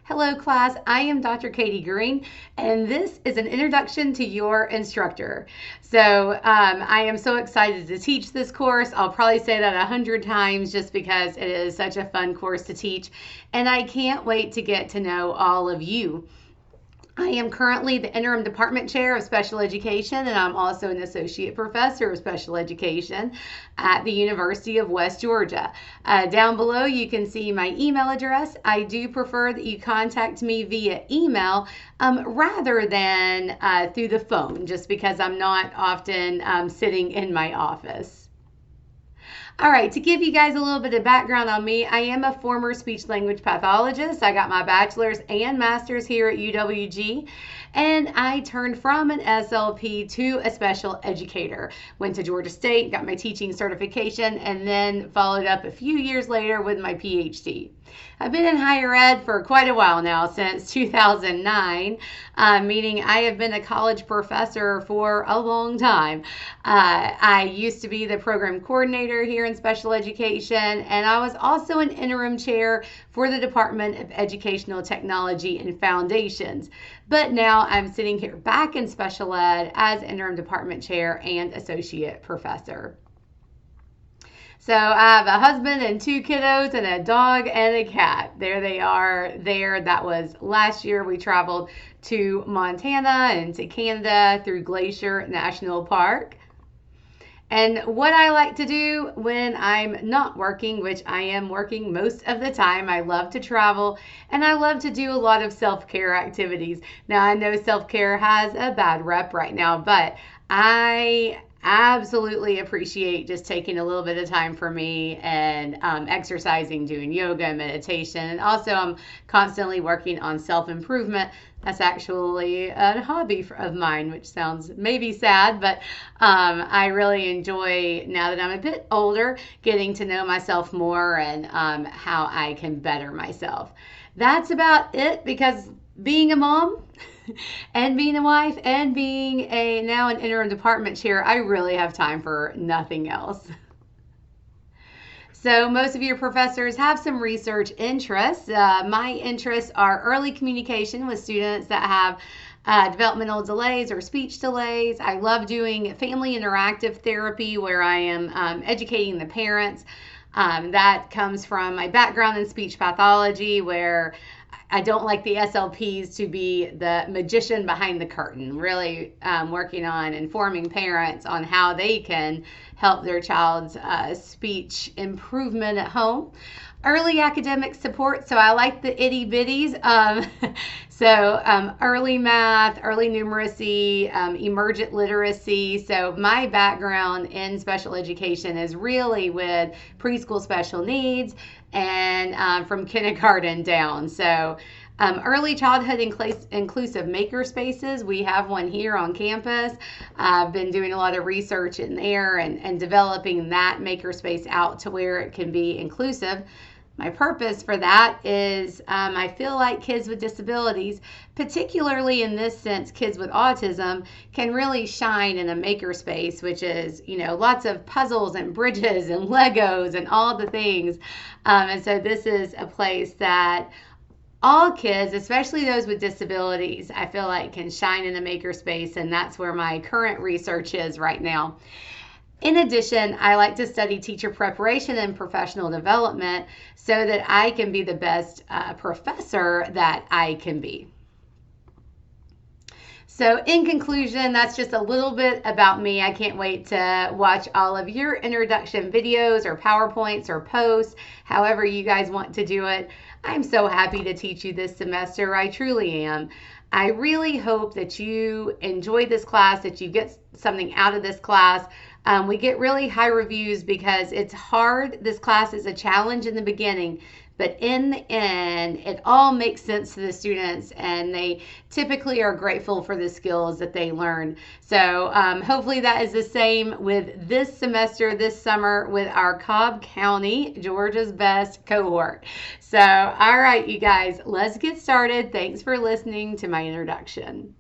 Hello class, I am Dr. Katie Green and this is an introduction to your instructor. I am so excited to teach this course. I'll probably say that 100 times just because it is such a fun course to teach and I can't wait to get to know all of you. I am currently the interim department chair of special education, and I'm also an associate professor of special education at the University of West Georgia. Down below, you can see my email address. I do prefer that you contact me via email rather than through the phone, just because I'm not often sitting in my office. All right, to give you guys a little bit of background on me, I am a former speech language pathologist. I got my bachelor's and master's here at UWG, and I turned from an SLP to a special educator. Went to Georgia State, got my teaching certification, and then followed up a few years later with my PhD. I've been in higher ed for quite a while now, since 2009, meaning I have been a college professor for a long time. I used to be the program coordinator here in special education, and I was also an interim chair for the Department of Educational Technology and Foundations. But now I'm sitting here back in special ed as interim department chair and associate professor. So I have a husband and 2 kiddos and a dog and a cat. There they are there. That was last year. We traveled to Montana and to Canada through Glacier National Park. And what I like to do when I'm not working, which I am working most of the time, I love to travel and I love to do a lot of self-care activities. Now I know self-care has a bad rep right now, but I absolutely appreciate just taking a little bit of time for me and exercising, doing yoga, meditation, and also I'm constantly working on self-improvement. That's actually a hobby of mine, which sounds maybe sad, but I really enjoy, now that I'm a bit older, getting to know myself more and how I can better myself. That's about it, because being a mom and being a wife and being now an interim department chair, I really have time for nothing else. So most of your professors have some research interests. My interests are early communication with students that have developmental delays or speech delays. I love doing family interactive therapy where I am educating the parents. That comes from my background in speech pathology, where I don't like the SLPs to be the magician behind the curtain, really working on informing parents on how they can help their child's speech improvement at home. Early academic support, so I like the itty bitties. Early math, early numeracy, emergent literacy. So my background in special education is really with preschool special needs and from kindergarten down. So early childhood inclusive maker spaces. We have one here on campus. I've been doing a lot of research in there and developing that maker space out to where it can be inclusive. My purpose for that is I feel like kids with disabilities, particularly in this sense, kids with autism, can really shine in a makerspace, which is, lots of puzzles and bridges and Legos and all the things. And so this is a place that all kids, especially those with disabilities, I feel like can shine in a makerspace, and that's where my current research is right now. In addition, I like to study teacher preparation and professional development so that I can be the best professor that I can be. So in conclusion, that's just a little bit about me. I can't wait to watch all of your introduction videos or PowerPoints or posts, however you guys want to do it. I'm so happy to teach you this semester. I truly am. I really hope that you enjoy this class, that you get something out of this class. We get really high reviews because it's hard. This class is a challenge in the beginning, but in the end, it all makes sense to the students, and they typically are grateful for the skills that they learn. So hopefully that is the same with this semester, this summer, with our Cobb County, Georgia's Best cohort. So, all right, you guys, let's get started. Thanks for listening to my introduction.